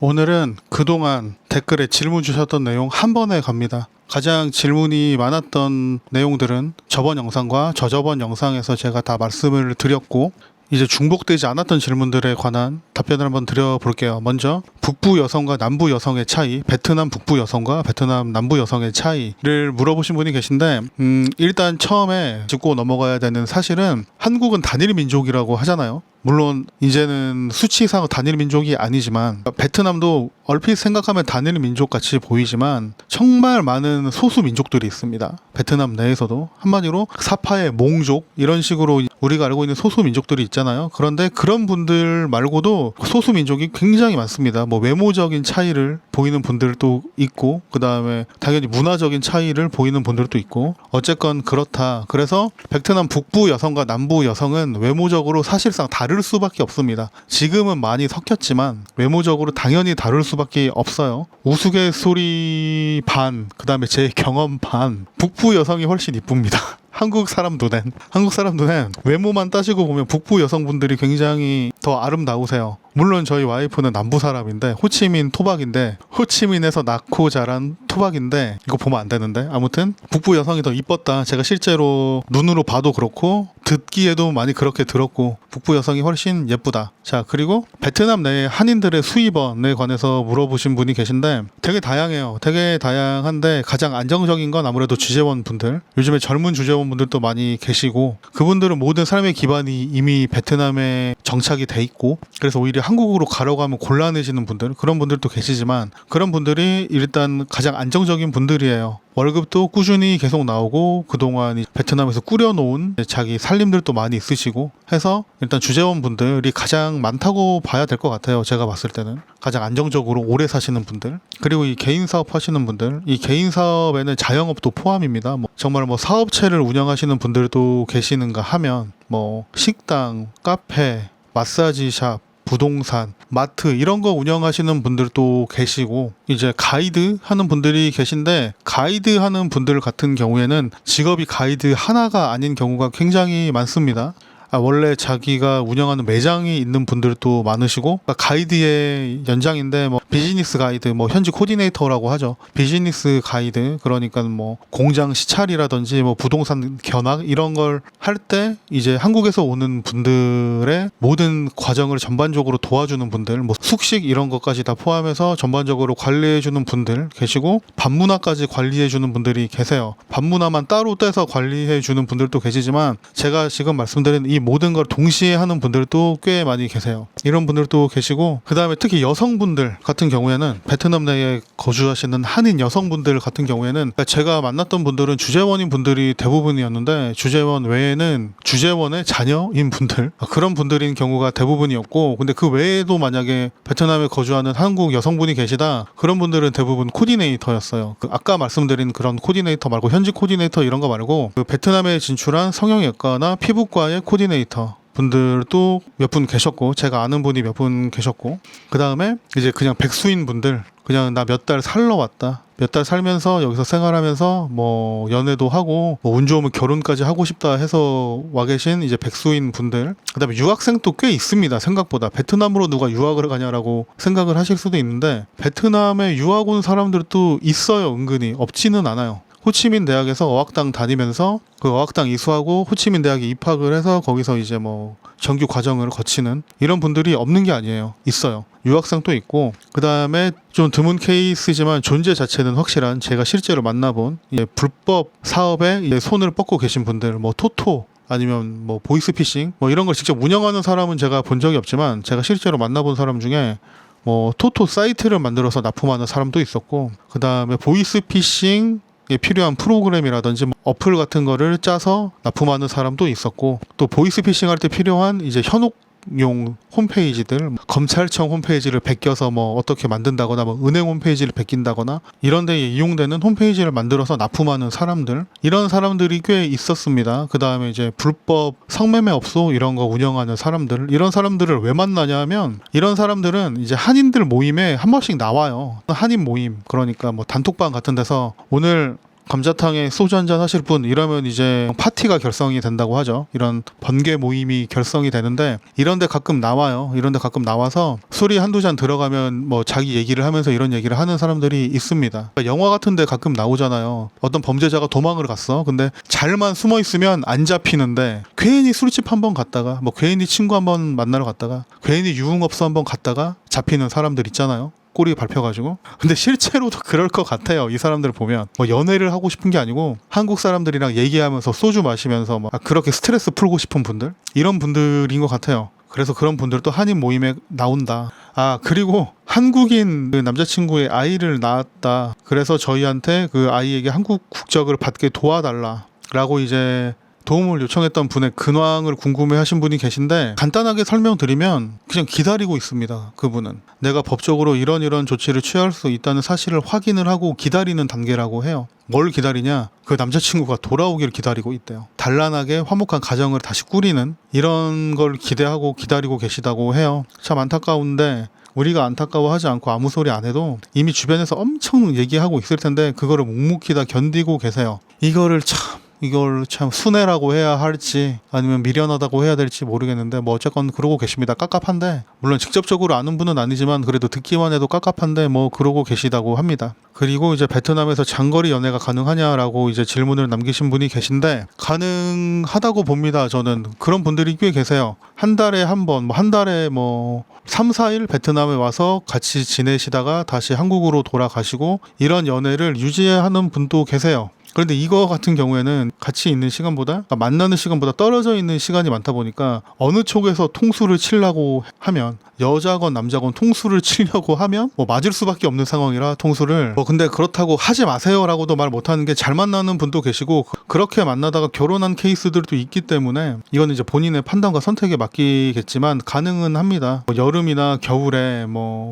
오늘은 그동안 댓글에 질문 주셨던 내용 한 번에 갑니다. 가장 질문이 많았던 내용들은 저번 영상과 저저번 영상에서 제가 다 말씀을 드렸고, 이제 중복되지 않았던 질문들에 관한 답변을 한번 드려볼게요. 먼저 북부 여성과 남부 여성의 차이, 베트남 북부 여성과 베트남 남부 여성의 차이를 물어보신 분이 계신데, 일단 처음에 짚고 넘어가야 되는 사실은 한국은 단일 민족이라고 하잖아요. 물론 이제는 수치상 단일 민족이 아니지만 베트남도 얼핏 생각하면 단일 민족 같이 보이지만 정말 많은 소수 민족들이 있습니다. 베트남 내에서도 한마디로 사파의 몽족 이런 식으로 우리가 알고 있는 소수 민족들이 있잖아요. 그런데 그런 분들 말고도 소수 민족이 굉장히 많습니다. 뭐 외모적인 차이를 보이는 분들도 있고, 그 다음에 당연히 문화적인 차이를 보이는 분들도 있고, 어쨌건 그렇다. 그래서 베트남 북부 여성과 남부 여성은 외모적으로 사실상 다를 수밖에 없습니다. 지금은 많이 섞였지만 외모적으로 당연히 다를 수밖에 없어요. 우스갯소리 반, 그 다음에 제 경험 반. 북부 여성이 훨씬 이쁩니다. 한국 사람 눈엔 외모만 따지고 보면 북부 여성분들이 굉장히 더 아름다우세요. 물론 저희 와이프는 남부 사람인데, 호치민 토박인데, 호치민에서 낳고 자란 토박인데, 이거 보면 안 되는데, 아무튼 북부 여성이 더 이뻤다. 제가 실제로 눈으로 봐도 그렇고 듣기에도 많이 그렇게 들었고, 북부 여성이 훨씬 예쁘다. 자, 그리고 베트남 내 한인들의 수입원에 관해서 물어보신 분이 계신데, 되게 다양해요. 되게 다양한데 가장 안정적인 건 아무래도 주재원 분들. 요즘에 젊은 주재원 분들도 많이 계시고, 그분들은 모든 삶의 기반이 이미 베트남에 정착이 돼 있고, 그래서 오히려 한국으로 가려고 하면 곤란해지는 분들, 그런 분들도 계시지만, 그런 분들이 일단 가장 안정적인 분들이에요. 월급도 꾸준히 계속 나오고, 그동안 베트남에서 꾸려놓은 자기 살림들도 많이 있으시고 해서 일단 주재원 분들이 가장 많다고 봐야 될 것 같아요. 제가 봤을 때는 가장 안정적으로 오래 사시는 분들, 그리고 이 개인 사업 하시는 분들, 이 개인 사업에는 자영업도 포함입니다. 정말 사업체를 운영하시는 분들도 계시는가 하면 식당, 카페, 마사지샵, 부동산, 마트 이런 거 운영하시는 분들도 계시고, 이제 가이드 하는 분들이 계신데, 가이드 하는 분들 같은 경우에는 직업이 가이드 하나가 아닌 경우가 굉장히 많습니다. 원래 자기가 운영하는 매장이 있는 분들도 많으시고, 가이드의 연장인데 비즈니스 가이드, 현지 코디네이터라고 하죠. 비즈니스 가이드, 그러니까 공장 시찰이라든지 부동산 견학 이런 걸 할 때 이제 한국에서 오는 분들의 모든 과정을 전반적으로 도와주는 분들, 숙식 이런 것까지 다 포함해서 전반적으로 관리해주는 분들 계시고, 밤문화까지 관리해주는 분들이 계세요. 밤문화만 따로 떼서 관리해주는 분들도 계시지만, 제가 지금 말씀드린 이 모든 걸 동시에 하는 분들도 꽤 많이 계세요. 이런 분들도 계시고, 그 다음에 특히 여성분들 같은 경우에는, 베트남 내에 거주하시는 한인 여성분들 같은 경우에는, 제가 만났던 분들은 주재원인 분들이 대부분이었는데, 주재원 외에는 주재원의 자녀인 분들, 그런 분들인 경우가 대부분이었고, 근데 그 외에도 만약에 베트남에 거주하는 한국 여성분이 계시다, 그런 분들은 대부분 코디네이터였어요. 아까 말씀드린 그런 코디네이터 말고, 현지 코디네이터 이런 거 말고, 베트남에 진출한 성형외과나 피부과의 코디네이터 분들도 몇 분 계셨고, 제가 아는 분이 몇 분 계셨고, 그 다음에 이제 그냥 백수인 분들, 그냥 나 몇 달 살러 왔다, 몇 달 살면서 여기서 생활하면서 연애도 하고 운 좋으면 결혼까지 하고 싶다 해서 와 계신 이제 백수인 분들, 그 다음에 유학생도 꽤 있습니다. 생각보다 베트남으로 누가 유학을 가냐라고 생각을 하실 수도 있는데, 베트남에 유학 온 사람들도 있어요. 은근히 없지는 않아요. 호치민 대학에서 어학당 다니면서 그 어학당 이수하고 호치민 대학에 입학을 해서 거기서 이제 정규 과정을 거치는 이런 분들이 없는 게 아니에요. 있어요. 유학생도 있고, 그 다음에 좀 드문 케이스지만 존재 자체는 확실한, 제가 실제로 만나본 불법 사업에 손을 뻗고 계신 분들, 토토 아니면 보이스피싱 이런 걸 직접 운영하는 사람은 제가 본 적이 없지만, 제가 실제로 만나본 사람 중에 토토 사이트를 만들어서 납품하는 사람도 있었고, 그 다음에 보이스피싱 필요한 프로그램이라든지 어플 같은 거를 짜서 납품하는 사람도 있었고, 또 보이스피싱 할 때 필요한 이제 현혹용 홈페이지들, 검찰청 홈페이지를 베껴서 어떻게 만든다거나 은행 홈페이지를 베낀다거나 이런 데에 이용되는 홈페이지를 만들어서 납품하는 사람들, 이런 사람들이 꽤 있었습니다. 그 다음에 이제 불법 성매매 업소 이런 거 운영하는 사람들, 이런 사람들을 왜 만나냐 하면, 이런 사람들은 이제 한인들 모임에 한 번씩 나와요. 한인 모임, 그러니까 단톡방 같은 데서 오늘 감자탕에 소주 한잔 하실 분 이러면 이제 파티가 결성이 된다고 하죠. 이런 번개 모임이 결성이 되는데 이런데 가끔 나와요. 이런데 가끔 나와서 술이 한두 잔 들어가면 뭐 자기 얘기를 하면서 이런 얘기를 하는 사람들이 있습니다. 그러니까 영화 같은데 가끔 나오잖아요. 어떤 범죄자가 도망을 갔어. 근데 잘만 숨어 있으면 안 잡히는데 괜히 술집 한번 갔다가 뭐 괜히 친구 한번 만나러 갔다가 괜히 유흥업소 한번 갔다가 잡히는 사람들 있잖아요. 꼬리 밟혀가지고. 근데 실제로도 그럴 것 같아요. 이 사람들을 보면 뭐 연애를 하고 싶은 게 아니고 한국 사람들이랑 얘기하면서 소주 마시면서 막 그렇게 스트레스 풀고 싶은 분들, 이런 분들인 것 같아요. 그래서 그런 분들도 한인 모임에 나온다. 아, 그리고 한국인 그 남자친구의 아이를 낳았다. 그래서 저희한테 그 아이에게 한국 국적을 받게 도와달라 라고 이제 도움을 요청했던 분의 근황을 궁금해하신 분이 계신데, 간단하게 설명드리면 그냥 기다리고 있습니다. 그분은 내가 법적으로 이런 조치를 취할 수 있다는 사실을 확인을 하고 기다리는 단계라고 해요. 뭘 기다리냐? 그 남자친구가 돌아오길 기다리고 있대요. 단란하게 화목한 가정을 다시 꾸리는 이런 걸 기대하고 기다리고 계시다고 해요. 참 안타까운데 우리가 안타까워하지 않고 아무 소리 안 해도 이미 주변에서 엄청 얘기하고 있을 텐데 그거를 묵묵히 다 견디고 계세요. 이걸 참 순애라고 해야 할지 아니면 미련하다고 해야 될지 모르겠는데 뭐 어쨌건 그러고 계십니다. 깝깝한데, 물론 직접적으로 아는 분은 아니지만 그래도 듣기만 해도 깝깝한데 뭐 그러고 계시다고 합니다. 그리고 이제 베트남에서 장거리 연애가 가능하냐라고 이제 질문을 남기신 분이 계신데, 가능하다고 봅니다. 저는 그런 분들이 꽤 계세요. 한 달에 한 번, 한 달에 3, 4일 베트남에 와서 같이 지내시다가 다시 한국으로 돌아가시고 이런 연애를 유지하는 분도 계세요. 그런데 이거 같은 경우에는 같이 있는 시간보다, 그러니까 만나는 시간보다 떨어져 있는 시간이 많다 보니까 어느 쪽에서 통수를 치려고 하면, 여자건 남자건 통수를 치려고 하면 맞을 수밖에 없는 상황이라 통수를 근데 그렇다고 하지 마세요라고도 말 못하는 게, 잘 만나는 분도 계시고 그렇게 만나다가 결혼한 케이스들도 있기 때문에 이건 이제 본인의 판단과 선택에 맡기겠지만 가능은 합니다. 여름이나 겨울에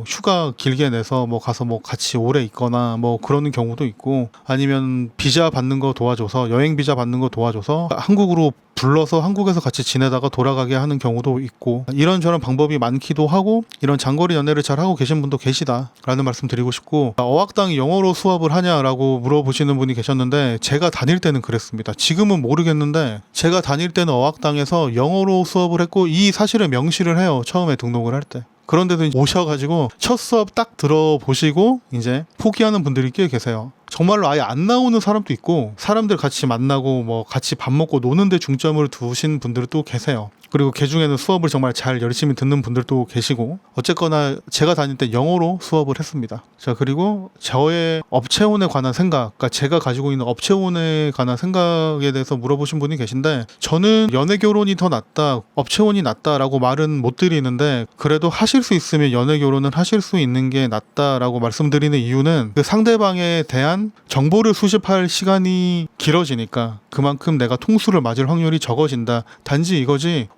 휴가 길게 내서 가서 같이 오래 있거나 그러는 경우도 있고, 아니면 비자 받는 거 도와줘서, 여행 비자 받는 거 도와줘서 한국으로 불러서 한국에서 같이 지내다가 돌아가게 하는 경우도 있고, 이런저런 방법이 많기도 하고, 이런 장거리 연애를 잘 하고 계신 분도 계시다라는 말씀 드리고 싶고, 어학당이 영어로 수업을 하냐라고 물어보시는 분이 계셨는데, 제가 다닐 때는 그랬습니다. 지금은 모르겠는데 제가 다닐 때는 어학당에서 영어로 수업을 했고, 이 사실을 명시를 해요. 처음에 등록을 할 때. 그런데도 오셔가지고 첫 수업 딱 들어보시고 이제 포기하는 분들이 꽤 계세요. 정말로 아예 안 나오는 사람도 있고, 사람들 같이 만나고 같이 밥 먹고 노는데 중점을 두신 분들도 계세요. 그리고 그 중에는 수업을 정말 잘 열심히 듣는 분들도 계시고, 어쨌거나 제가 다닐 때 영어로 수업을 했습니다. 자, 그리고 저의 업체혼에 관한 생각, 그러니까 제가 가지고 있는 업체혼에 관한 생각에 대해서 물어보신 분이 계신데, 저는 연애 결혼이 더 낫다, 업체혼이 낫다라고 말은 못 드리는데, 그래도 하실 수 있으면 연애 결혼은 하실 수 있는 게 낫다라고 말씀드리는 이유는, 그 상대방에 대한 정보를 수집할 시간이 길어지니까 그만큼 내가 통수를 맞을 확률이 적어진다. 단지 이거지,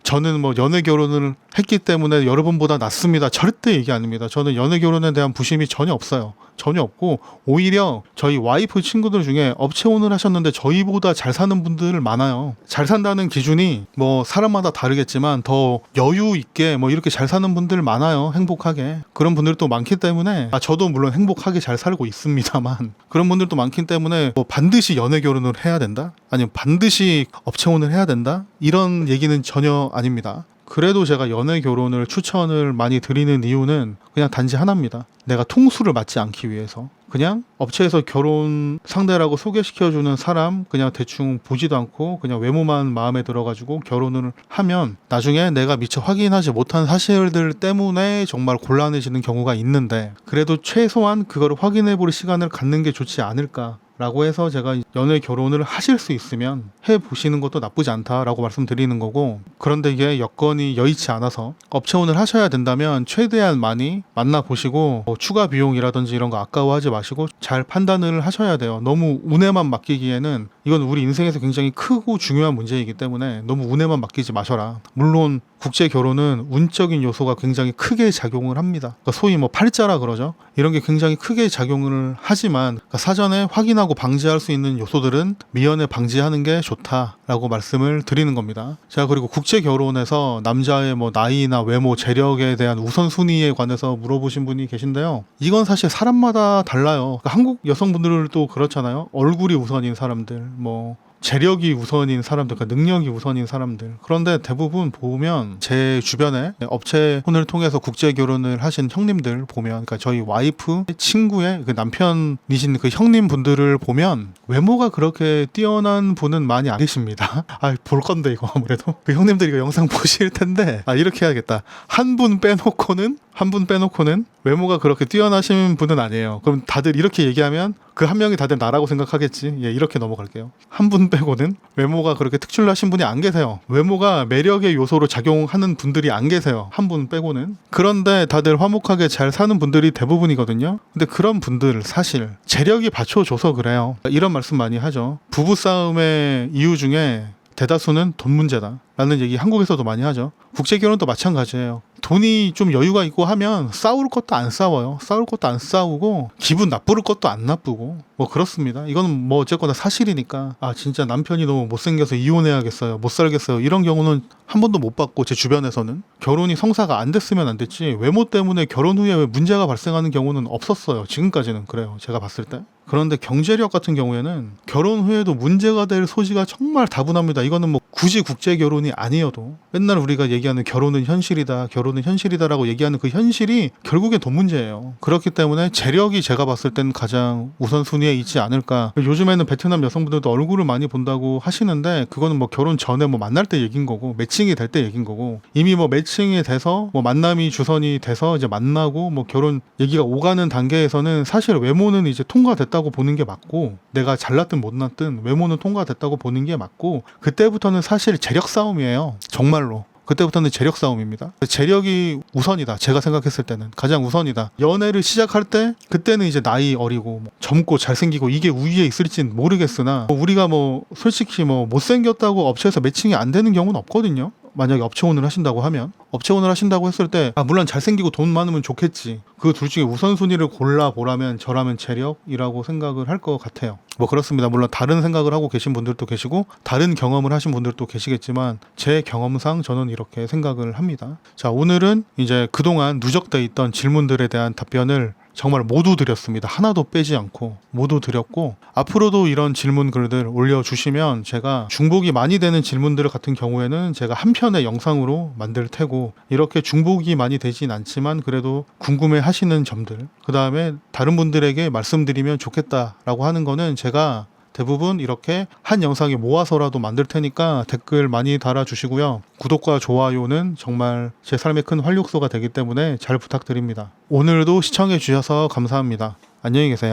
저는 연애 결혼을 했기 때문에 여러분보다 낫습니다, 절대 얘기 아닙니다. 저는 연애 결혼에 대한 부심이 전혀 없어요. 전혀 없고, 오히려 저희 와이프 친구들 중에 업체혼을 하셨는데 저희보다 잘 사는 분들 많아요. 잘 산다는 기준이 사람마다 다르겠지만 더 여유 있게 이렇게 잘 사는 분들 많아요. 행복하게. 그런 분들도 많기 때문에, 저도 물론 행복하게 잘 살고 있습니다만, 그런 분들도 많기 때문에 반드시 연애 결혼을 해야 된다? 아니면 반드시 업체혼을 해야 된다? 이런 얘기는 전혀 아닙니다. 그래도 제가 연애 결혼을 추천을 많이 드리는 이유는 그냥 단지 하나입니다. 내가 통수를 맞지 않기 위해서. 그냥 업체에서 결혼 상대라고 소개시켜주는 사람 그냥 대충 보지도 않고 그냥 외모만 마음에 들어가지고 결혼을 하면 나중에 내가 미처 확인하지 못한 사실들 때문에 정말 곤란해지는 경우가 있는데, 그래도 최소한 그거를 확인해볼 시간을 갖는 게 좋지 않을까 라고 해서 제가 연애 결혼을 하실 수 있으면 해보시는 것도 나쁘지 않다라고 말씀드리는 거고, 그런데 이게 여건이 여의치 않아서 업체혼을 하셔야 된다면 최대한 많이 만나보시고 추가 비용이라든지 이런 거 아까워하지 마시고 잘 판단을 하셔야 돼요. 너무 운에만 맡기기에는 이건 우리 인생에서 굉장히 크고 중요한 문제이기 때문에 너무 운에만 맡기지 마셔라. 물론 국제 결혼은 운적인 요소가 굉장히 크게 작용을 합니다. 그러니까 소위 뭐 팔자라 그러죠. 이런 게 굉장히 크게 작용을 하지만 그러니까 사전에 확인하고 방지할 수 있는 요소들은 미연에 방지하는 게 좋다라고 말씀을 드리는 겁니다. 자, 그리고 국제 결혼에서 남자의 뭐 나이나 외모, 재력에 대한 우선순위에 관해서 물어보신 분이 계신데요. 이건 사실 사람마다 달라요. 그러니까 한국 여성분들도 그렇잖아요. 얼굴이 우선인 사람들, 뭐 재력이 우선인 사람들, 그러니까 능력이 우선인 사람들. 그런데 대부분 보면 제 주변에 업체 혼을 통해서 국제 결혼을 하신 형님들 보면, 그러니까 저희 와이프 친구의 그 남편이신 그 형님 분들을 보면 외모가 그렇게 뛰어난 분은 많이 안 계십니다. 아, 볼 건데 이거 아무래도 그 형님들이 이거 영상 보실 텐데, 아, 이렇게 해야겠다. 한 분 빼놓고는 외모가 그렇게 뛰어나신 분은 아니에요. 그럼 다들 이렇게 얘기하면 그 한 명이 다들 나라고 생각하겠지. 예, 이렇게 넘어갈게요. 한 분 빼고는 외모가 그렇게 특출나신 분이 안 계세요. 외모가 매력의 요소로 작용하는 분들이 안 계세요. 한 분 빼고는. 그런데 다들 화목하게 잘 사는 분들이 대부분이거든요. 근데 그런 분들 사실 재력이 받쳐줘서 그래요. 이런 말씀 많이 하죠. 부부싸움의 이유 중에 대다수는 돈 문제다 라는 얘기 한국에서도 많이 하죠. 국제결혼도 마찬가지예요. 돈이 좀 여유가 있고 하면 싸울 것도 안 싸워요. 싸울 것도 안 싸우고 기분 나쁠 것도 안 나쁘고 뭐 그렇습니다. 이거는 뭐 어쨌거나 사실이니까. 아, 진짜 남편이 너무 못생겨서 이혼해야겠어요, 못 살겠어요, 이런 경우는 한 번도 못 봤고, 제 주변에서는 결혼이 성사가 안 됐으면 안 됐지 외모 때문에 결혼 후에 문제가 발생하는 경우는 없었어요. 지금까지는 그래요, 제가 봤을 때. 그런데 경제력 같은 경우에는 결혼 후에도 문제가 될 소지가 정말 다분합니다. 이거는 뭐 굳이 국제 결혼이 아니어도 맨날 우리가 얘기하는 결혼은 현실이다라고 얘기하는 그 현실이 결국엔 돈 문제예요. 그렇기 때문에 재력이 제가 봤을 땐 가장 우선순위에 있지 않을까. 요즘에는 베트남 여성분들도 얼굴을 많이 본다고 하시는데 그거는 뭐 결혼 전에 뭐 만날 때 얘긴 거고, 매칭이 될 때 얘긴 거고, 이미 뭐 매칭이 돼서 뭐 만남이 주선이 돼서 이제 만나고 뭐 결혼 얘기가 오가는 단계에서는 사실 외모는 이제 통과됐다고 보는 게 맞고, 내가 잘났든 못났든 외모는 통과됐다고 보는 게 맞고, 그때부터는 사실 재력 싸움이에요. 정말로. 그때부터는 재력 싸움입니다. 재력이 우선이다. 제가 생각했을 때는 가장 우선이다. 연애를 시작할 때 그때는 이제 나이 어리고 뭐 젊고 잘생기고 이게 우위에 있을진 모르겠으나, 우리가 뭐 솔직히 뭐 못생겼다고 업체에서 매칭이 안 되는 경우는 없거든요. 만약에 업체혼을 하신다고 하면, 업체혼을 하신다고 했을 때 물론 잘생기고 돈 많으면 좋겠지. 그 둘 중에 우선순위를 골라보라면 저라면 재력이라고 생각을 할 것 같아요. 뭐 그렇습니다. 물론 다른 생각을 하고 계신 분들도 계시고 다른 경험을 하신 분들도 계시겠지만 제 경험상 저는 이렇게 생각을 합니다. 자, 오늘은 이제 그동안 누적돼 있던 질문들에 대한 답변을 정말 모두 드렸습니다. 하나도 빼지 않고 모두 드렸고, 앞으로도 이런 질문 글들 올려주시면 제가 중복이 많이 되는 질문들 같은 경우에는 제가 한 편의 영상으로 만들 테고, 이렇게 중복이 많이 되진 않지만 그래도 궁금해 하시는 점들, 그 다음에 다른 분들에게 말씀드리면 좋겠다라고 하는 거는 제가 대부분 이렇게 한 영상에 모아서라도 만들 테니까 댓글 많이 달아주시고요. 구독과 좋아요는 정말 제 삶의 큰 활력소가 되기 때문에 잘 부탁드립니다. 오늘도 시청해 주셔서 감사합니다. 안녕히 계세요.